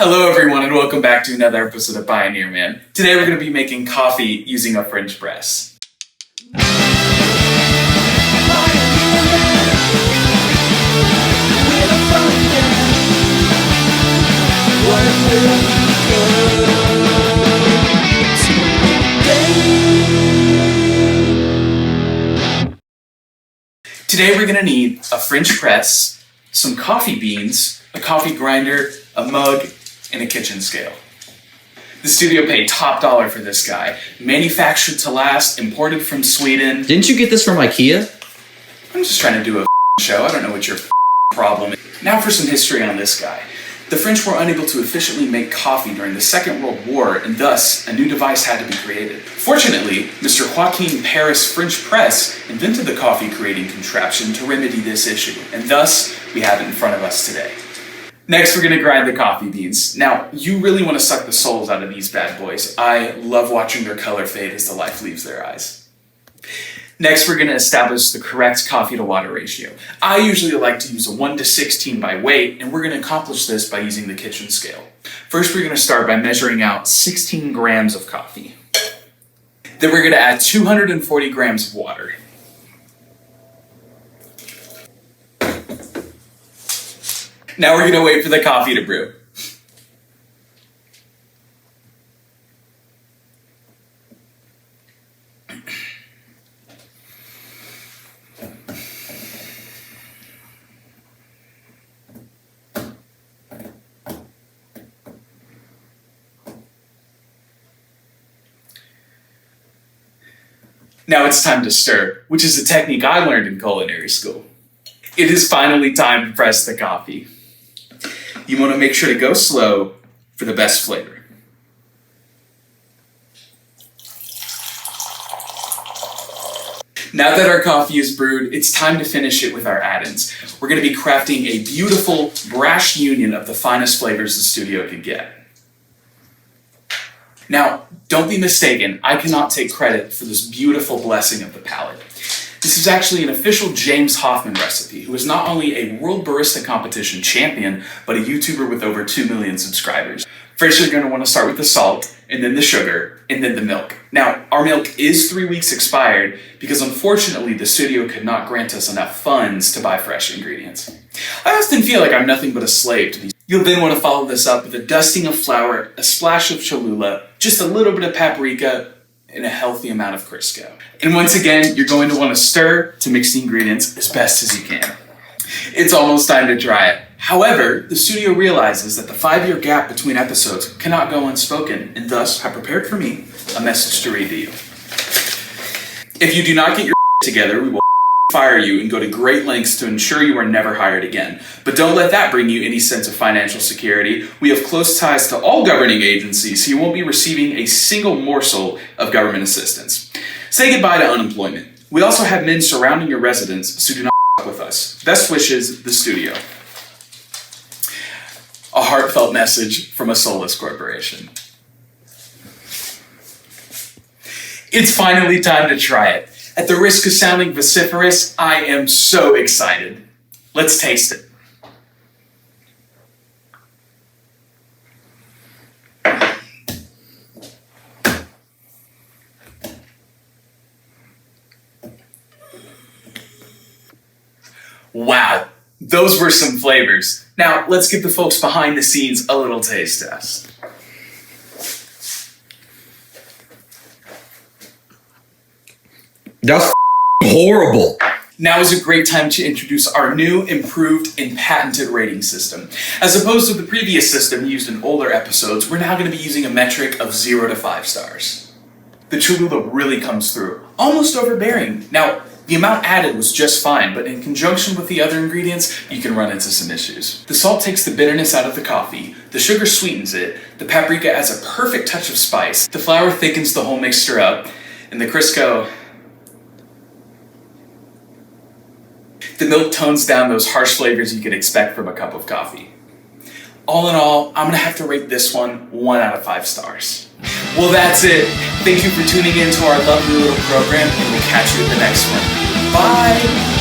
Hello everyone and welcome back to another episode of Pioneer Man. Today we're going to be making coffee using a French press. Today we're going to need a French press, some coffee beans, a coffee grinder, a mug, and a kitchen scale. The studio paid top dollar for this guy. Manufactured to last, imported from Sweden. Didn't you get this from IKEA? I'm just trying to do a show. I don't know what your problem is. Now for some history on this guy. The French were unable to efficiently make coffee during the Second World War, and thus a new device had to be created. Fortunately, Mr. Joachim Paris French Press invented the coffee-creating contraption to remedy this issue, and thus we have it in front of us today. Next, we're going to grind the coffee beans. Now, you really want to suck the souls out of these bad boys. I love watching their color fade as the life leaves their eyes. Next, we're going to establish the correct coffee to water ratio. I usually like to use a 1:16 by weight, and we're going to accomplish this by using the kitchen scale. First, we're going to start by measuring out 16 grams of coffee. Then we're going to add 240 grams of water. Now we're going to wait for the coffee to brew. Now it's time to stir, which is a technique I learned in culinary school. It is finally time to press the coffee. You want to make sure to go slow for the best flavor. Now that our coffee is brewed, it's time to finish it with our add-ins. We're going to be crafting a beautiful, brash union of the finest flavors the studio could get. Now, don't be mistaken, I cannot take credit for this beautiful blessing of the palate. This is actually an official James Hoffman recipe, who is not only a World Barista Competition champion, but a YouTuber with over 2 million subscribers. First, you're going to want to start with the salt, and then the sugar, and then the milk. Now, our milk is 3 weeks expired because unfortunately the studio could not grant us enough funds to buy fresh ingredients. I often feel like I'm nothing but a slave to these. You'll then want to follow this up with a dusting of flour, a splash of Cholula, just a little bit of paprika, and a healthy amount of Crisco. And once again, you're going to want to stir to mix the ingredients as best as you can. It's almost time to try it. However, the studio realizes that the 5-year gap between episodes cannot go unspoken, and thus have prepared for me a message to read to you. If you do not get your together, we will fire you and go to great lengths to ensure you are never hired again. But don't let that bring you any sense of financial security. We have close ties to all governing agencies, so you won't be receiving a single morsel of government assistance. Say goodbye to unemployment. We also have men surrounding your residence, so do not with us. Best wishes, the studio. A heartfelt message from a soulless corporation. It's finally time to try it. At the risk of sounding vociferous, I am so excited. Let's taste it. Wow, those were some flavors. Now, let's give the folks behind the scenes a little taste test. That's horrible. Now is a great time to introduce our new, improved, and patented rating system. As opposed to the previous system used in older episodes, we're now going to be using a metric of 0 to 5 stars. The Cholula really comes through, almost overbearing. Now, the amount added was just fine, but in conjunction with the other ingredients, you can run into some issues. The salt takes the bitterness out of the coffee, the sugar sweetens it, the paprika adds a perfect touch of spice, the flour thickens the whole mixture up, and the Crisco, the milk tones down those harsh flavors you could expect from a cup of coffee. All in all, I'm gonna have to rate this one 1 out of 5 stars. Well, that's it. Thank you for tuning in to our lovely little program, and we'll catch you at the next one. Bye!